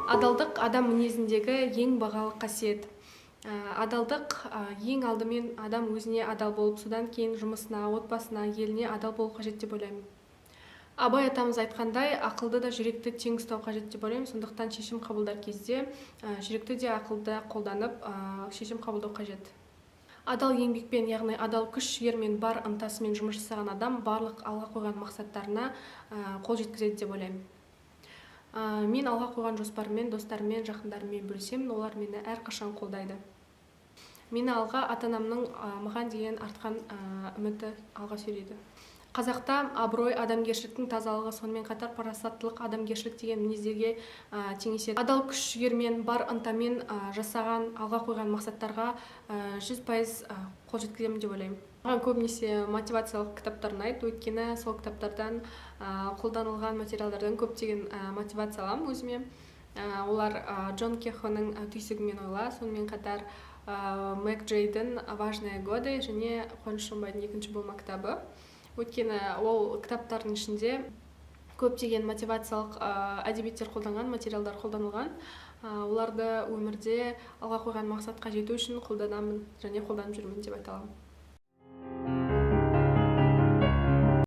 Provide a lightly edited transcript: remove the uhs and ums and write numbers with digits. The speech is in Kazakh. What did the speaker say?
Адалдық адам мінезіндегі ең бағалы қасиет. Адалдық ең алдымен адам өзіне адал болып, содан кейін жұмысына, отбасына, еліне адал болу қажет деп ойлаймын. Абай атамыз айтқандай, ақылды да жүректі тең ұстау қажет деп ойлаймын. Сондықтан шешім қабылдар кезде жүректі де ақылды қолданып шешім қабылдау қажет. Адал еңбекпен, яғни адал күш-жігермен, бар ынтасымен жұмыс жасаған адам барлық алға қойған мақсаттарына қол жеткізеді деп ойлаймын. Мен алға қойған жоспарыммен, достарыммен, жақындарыммен бөлісемін, олар мені әрқашан қолдайды. Мені алға ата-анамның маған деген артқан үміті алға сүйрейді. Қазақта абырой, адамгершіліктің тазалығы, сонымен қатар парасаттылық, адамгершілік деген мінездерге теңеседі. Адал күш-жігермен, бар ынтамен жасаған, алға қойған мақсаттарға 100% қол жеткіземін деп ойлаймын. Маған көбінесе мотивациялық кітаптар ұнайды, өйткені сол кітаптардан қолданылған материалдардан көптеген мотивация аламын өзіме. Олар Джон Кехоның «Түйсігімен ойла», сонымен қатар Мэг Джейдің «Важные годы» және Қуаныш Шонбайдың екінші болма кітабы. Өйткені ол кітаптардың ішінде көптеген мотивациялық әдебиеттер қолданған, материалдар қолданылған. Оларды өмірде алға қойған мақсатқа жету үшін қолданамын және қолданып жүрмін деп айта аламын.